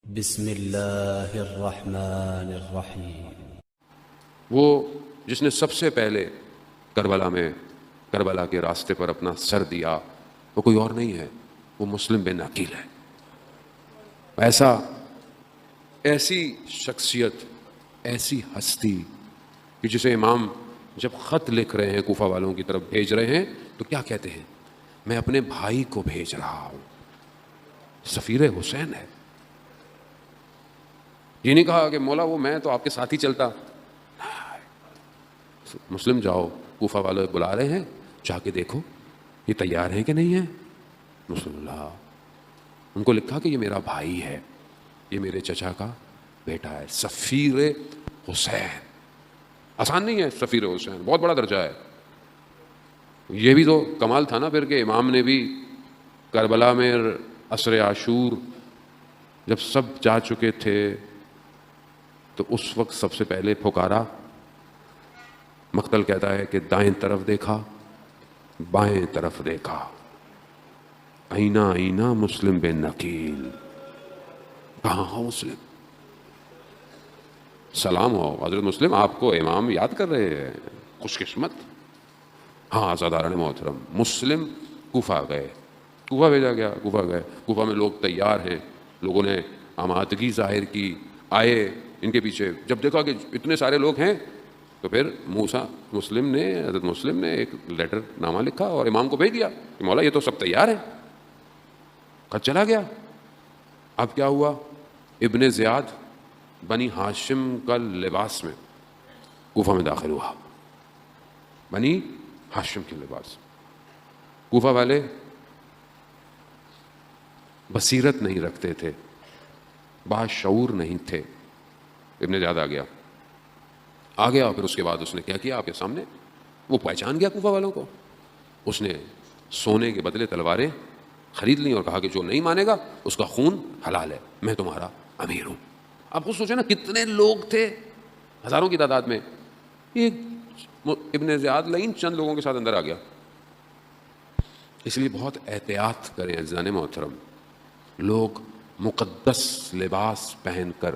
بسم اللہ الرحمن الرحیم۔ وہ جس نے سب سے پہلے کربلا کے راستے پر اپنا سر دیا وہ کوئی اور نہیں ہے، وہ مسلم بن عقیل ہے۔ ایسی شخصیت، ایسی ہستی کہ جسے امام جب خط لکھ رہے ہیں کوفہ والوں کی طرف بھیج رہے ہیں تو کیا کہتے ہیں؟ میں اپنے بھائی کو بھیج رہا ہوں، سفیر حسین ہے۔ یہ نہیں کہا کہ مولا وہ میں تو آپ کے ساتھ ہی چلتا۔ مسلم جاؤ، کوفہ والے بلا رہے ہیں، جا کے دیکھو یہ تیار ہیں کہ نہیں ہیں۔ مسلم اللہ ان کو لکھا کہ یہ میرا بھائی ہے، یہ میرے چچا کا بیٹا ہے، سفیر حسین۔ آسان نہیں ہے سفیر حسین، بہت بڑا درجہ ہے۔ یہ بھی تو کمال تھا نا پھر کہ امام نے بھی کربلا میں عصر عاشور جب سب جا چکے تھے تو اس وقت سب سے پہلے پکارا۔ مقتل کہتا ہے کہ دائیں طرف دیکھا، بائیں طرف دیکھا، آئینہ آئینہ مسلم بن عقیل، کہاں ہو مسلم؟ سلام ہو حضرت مسلم، آپ کو امام یاد کر رہے ہیں، خوش قسمت۔ ہاں عزاداران محترم، مسلم کوفہ گئے، کوفہ بھیجا گیا، کوفہ گئے، کوفہ میں لوگ تیار ہیں، لوگوں نے آمادگی ظاہر کی، آئے ان کے پیچھے۔ جب دیکھا کہ اتنے سارے لوگ ہیں تو پھر حضرت مسلم نے ایک لیٹر نامہ لکھا اور امام کو بھیج دیا کہ مولا یہ تو سب تیار ہیں۔ خط چلا گیا۔ اب کیا ہوا؟ ابن زیاد بنی ہاشم کا لباس میں کوفہ میں داخل ہوا، بنی ہاشم کے لباس۔ کوفہ والے بصیرت نہیں رکھتے تھے، باشعور نہیں تھے۔ ابن زیاد آ گیا، پھر اس کے بعد اس نے کیا کیا آپ کے سامنے؟ وہ پہچان گیا کوفہ والوں کو، اس نے سونے کے بدلے تلواریں خرید لیں اور کہا کہ جو نہیں مانے گا اس کا خون حلال ہے، میں تمہارا امیر ہوں۔ آپ خود سوچیں نا کتنے لوگ تھے، ہزاروں کی تعداد میں۔ ابن زیاد لئین چند لوگوں کے ساتھ اندر آ گیا۔ اس لیے بہت احتیاط کریں عزیزان محترم، لوگ مقدس لباس پہن کر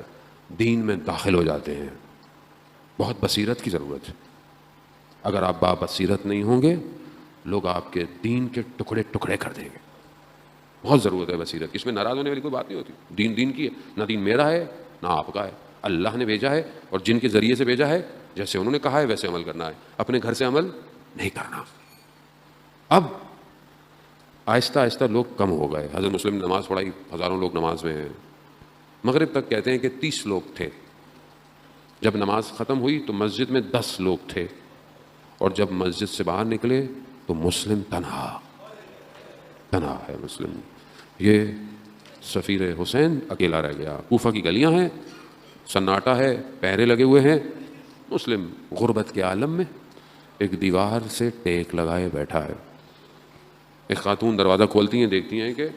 دین میں داخل ہو جاتے ہیں، بہت بصیرت کی ضرورت ہے۔ اگر آپ با بصیرت نہیں ہوں گے لوگ آپ کے دین کے ٹکڑے ٹکڑے کر دیں گے۔ بہت ضرورت ہے بصیرت، اس میں ناراض ہونے والی کوئی بات نہیں ہوتی۔ دین دین کی ہے، نہ دین میرا ہے نہ آپ کا ہے، اللہ نے بھیجا ہے اور جن کے ذریعے سے بھیجا ہے جیسے انہوں نے کہا ہے ویسے عمل کرنا ہے، اپنے گھر سے عمل نہیں کرنا۔ اب آہستہ آہستہ لوگ کم ہو گئے، حضرت مسلم نے نماز پڑھائی، ہزاروں لوگ نماز میں ہیں۔ مغرب تک کہتے ہیں کہ 30 لوگ تھے، جب نماز ختم ہوئی تو مسجد میں 10 لوگ تھے، اور جب مسجد سے باہر نکلے تو مسلم تنہا ہے۔ مسلم یہ سفیر حسین اکیلا رہ گیا۔ کوفہ کی گلیاں ہیں، سناٹا ہے، پہرے لگے ہوئے ہیں، مسلم غربت کے عالم میں ایک دیوار سے ٹیک لگائے بیٹھا ہے۔ ایک خاتون دروازہ کھولتی ہیں، دیکھتی ہیں کہ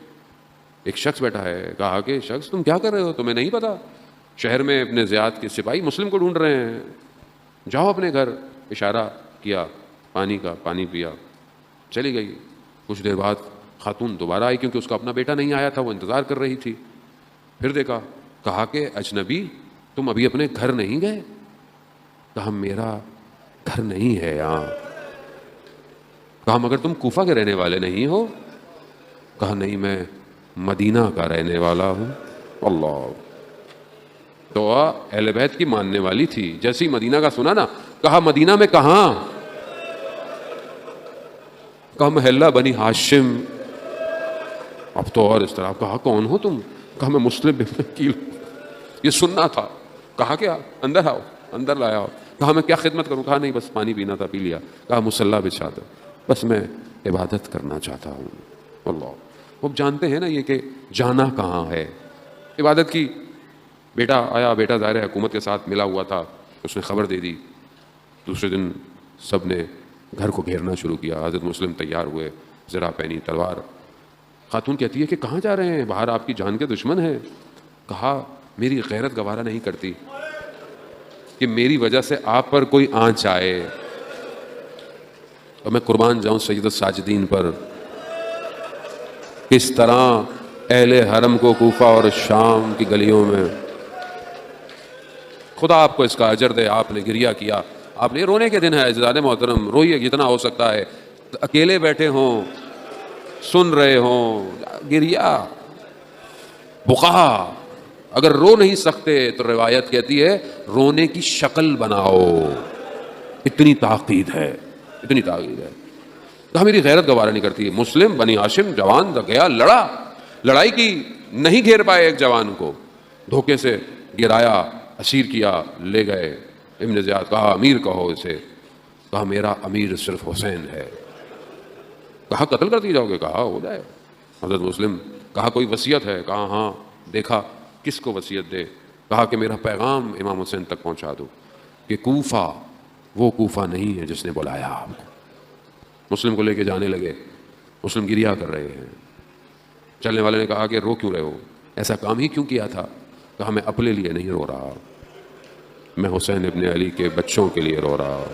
ایک شخص بیٹھا ہے۔ کہا کہ شخص تم کیا کر رہے ہو؟ تمہیں نہیں پتا شہر میں ابن زیاد کے سپاہی مسلم کو ڈھونڈ رہے ہیں، جاؤ اپنے گھر۔ اشارہ کیا، پانی کا، پانی پیا، چلی گئی۔ کچھ دیر بعد خاتون دوبارہ آئی کیونکہ اس کا اپنا بیٹا نہیں آیا تھا، وہ انتظار کر رہی تھی۔ پھر دیکھا، کہا کہ اجنبی تم ابھی اپنے گھر نہیں گئے؟ کہا میرا گھر نہیں ہے یہاں۔ کہا مگر تم کوفہ کے رہنے والے نہیں ہو؟ کہا نہیں، میں مدینہ کا رہنے والا ہوں۔ اللہ، تو اہل بیت کی ماننے والی تھی، جیسی مدینہ کا سنا نا، کہا مدینہ میں کہاں؟ کہا محلہ بنی ہاشم۔ اب تو اور اس طرح، کہا کون ہو تم؟ کہا میں مسلم بن عقیل ہوں۔ یہ سننا تھا۔ کہا کیا؟ اندر آؤ، اندر لایا ہو۔ کہا میں کیا خدمت کروں؟ کہا نہیں بس پانی پینا تھا، پی لیا۔ کہا مصلی بچھا دو، بس میں عبادت کرنا چاہتا ہوں۔ اللہ، وہ جانتے ہیں نا یہ کہ جانا کہاں ہے عبادت کی۔ بیٹا آیا، بیٹا ظاہر ہے حکومت کے ساتھ ملا ہوا تھا، اس نے خبر دے دی۔ دوسرے دن سب نے گھر کو گھیرنا شروع کیا۔ حضرت مسلم تیار ہوئے، زرہ پہنی، تلوار۔ خاتون کہتی ہے کہ کہاں جا رہے ہیں؟ باہر آپ کی جان کے دشمن ہیں۔ کہا میری غیرت گوارا نہیں کرتی کہ میری وجہ سے آپ پر کوئی آنچ آئے اور میں قربان جاؤں سید الساجدین پر۔ کس طرح اہل حرم کو کوفہ اور شام کی گلیوں میں. خدا آپ کو اس کا اجر دے. آپ نے گریہ کیا, آپ نے, رونے کے دن ہے عزیزان محترم, روئیے جتنا ہو سکتا ہے. اکیلے بیٹھے ہوں, سن رہے ہوں, گریہ, بقا. اگر رو نہیں سکتے تو روایت کہتی ہے رونے کی شکل بناؤ. اتنی تاکید ہے, اتنی تاکید ہے. کہا میری غیرت گوارا نہیں کرتی. مسلم بنی ہاشم جوان گیا, لڑا, لڑائی کی, نہیں گھیر پائے ایک جوان کو, دھوکے سے گرایا, اسیر کیا, لے گئے. ابن زیاد کہا امیر کہو اسے. کہا میرا امیر صرف حسین ہے. کہا قتل کر دی جاؤ گے؟ کہا ہو جائے. حضرت مسلم کہا کوئی وصیت ہے؟ کہا ہاں. دیکھا کس کو وصیت دے. کہا کہ میرا پیغام امام حسین تک پہنچا دو کہ کوفہ وہ کوفہ نہیں ہے جس نے بلایا آپ کو. مسلم کو لے کے جانے لگے. مسلم گریہ کر رہے ہیں. چلنے والے نے کہا کہ رو کیوں رہے ہو؟ ایسا کام ہی کیوں کیا تھا؟ کہا میں اپنے لیے نہیں رو رہا, میں حسین ابن علی کے بچوں کے لیے رو رہا.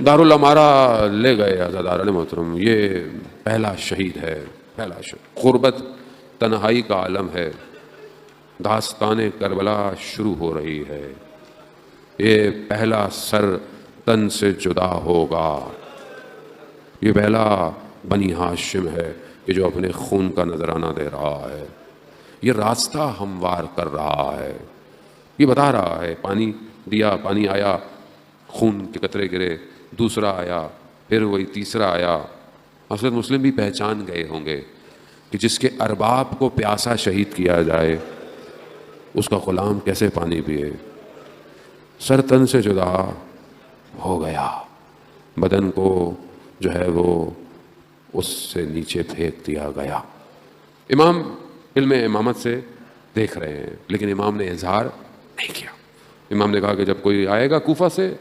دارالامارہ لے گئے عزاداران محترم. یہ پہلا شہید ہے, پہلا شہید. غربت تنہائی کا عالم ہے. داستان کربلا شروع ہو رہی ہے. یہ پہلا سر تن سے جدا ہوگا. یہ پہلا بنی ہاشم ہے کہ جو اپنے خون کا نذرانہ دے رہا ہے. یہ راستہ ہموار کر رہا ہے. یہ بتا رہا ہے پانی دیا, پانی آیا, خون کے قطرے گرے, دوسرا آیا, پھر وہی تیسرا آیا. حضرت مسلم بھی پہچان گئے ہوں گے کہ جس کے ارباب کو پیاسا شہید کیا جائے اس کا غلام کیسے پانی پیے. سر تن سے جدا ہو گیا, بدن کو جو ہے وہ اس سے نیچے پھینک دیا گیا. امام علم امامت سے دیکھ رہے ہیں لیکن امام نے اظہار نہیں کیا. امام نے کہا کہ جب کوئی آئے گا کوفہ سے,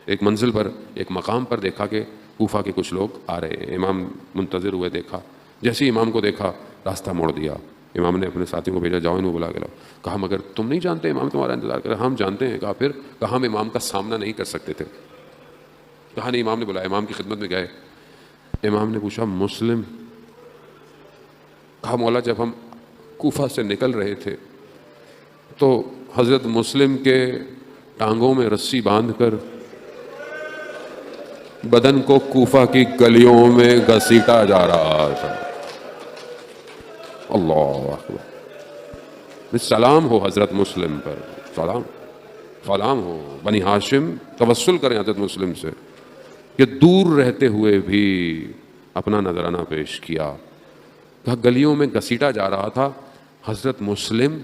ایک منزل پر, ایک مقام پر دیکھا کہ کوفہ کے کچھ لوگ آ رہے ہیں. امام منتظر ہوئے, دیکھا, جیسے ہی امام کو دیکھا راستہ موڑ دیا. امام نے اپنے ساتھیوں کو بھیجا, جاؤ ان کو بلا کے لاؤ. کہا مگر تم نہیں جانتے امام تمہارا انتظار کر رہے؟ ہم جانتے ہیں. کہا پھر؟ کہا ہم امام کا سامنا نہیں کر سکتے تھے. کہا نہیں. امام نے بلایا, امام کی خدمت میں گئے. امام نے پوچھا مسلم؟ کہا مولا جب ہم کوفہ سے نکل رہے تھے تو حضرت مسلم کے ٹانگوں میں رسی باندھ کر بدن کو کوفہ کی گلیوں میں گھسیٹا جا رہا تھا. اللہ اکبر. سلام ہو حضرت مسلم پر, سلام, سلام ہو. بنی ہاشم توسل کریں حضرت مسلم سے کہ دور رہتے ہوئے بھی اپنا نذرانہ پیش کیا. کہا گلیوں میں گھسیٹا جا رہا تھا. حضرت مسلم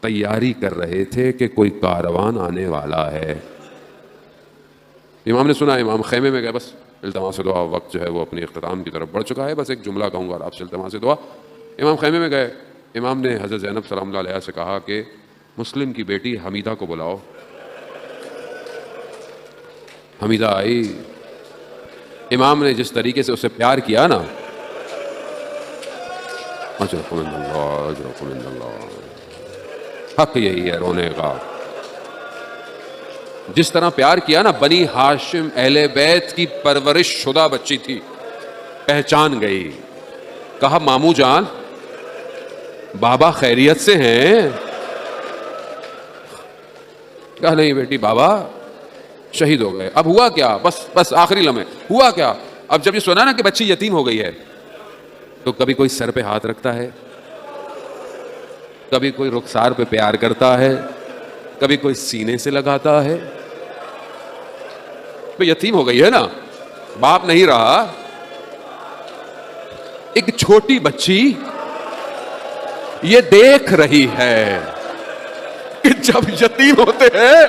تیاری کر رہے تھے کہ کوئی کاروان آنے والا ہے. امام نے سنا, امام خیمے میں گئے. بس التماس دعا, وقت جو ہے وہ اپنی اختتام کی طرف بڑھ چکا ہے. بس ایک جملہ کہوں گا آپ سے, التماس دعا. امام خیمے میں گئے. امام نے حضرت زینب سلام اللہ علیہ سے کہا کہ مسلم کی بیٹی حمیدہ کو بلاؤ. حمیدہ آئی. امام نے جس طریقے سے اسے پیار کیا نا, اجرکم اللہ, اجرکم اللہ, حق یہی ہے رونے کا. جس طرح پیار کیا نا, بنی ہاشم اہل بیت کی پرورش شدہ بچی تھی, پہچان گئی. کہا ماموں جان بابا خیریت سے ہیں؟ کہا نہیں بیٹی, بابا شہید ہو گئے. اب ہوا کیا؟ بس آخری لمحے ہوا کیا. اب جب یہ سنا نا کہ بچی یتیم ہو گئی ہے تو کبھی کوئی سر پہ ہاتھ رکھتا ہے, کبھی کوئی رخسار پہ پیار کرتا ہے, کبھی کوئی سینے سے لگاتا ہے. تو یتیم ہو گئی ہے نا, باپ نہیں رہا. ایک چھوٹی بچی یہ دیکھ رہی ہے کہ جب یتیم ہوتے ہیں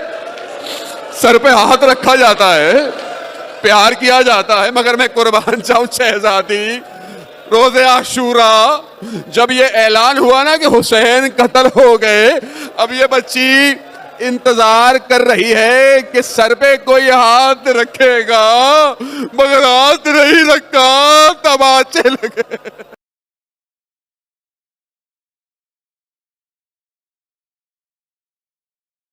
سر پہ ہاتھ رکھا جاتا ہے, پیار کیا جاتا ہے. مگر میں قربان جاؤں شہزادی, روز عاشورا جب یہ اعلان ہوا نا کہ حسین قتل ہو گئے, اب یہ بچی انتظار کر رہی ہے کہ سر پہ کوئی ہاتھ رکھے گا, مگر ہاتھ نہیں رکھا, تماچے لگے.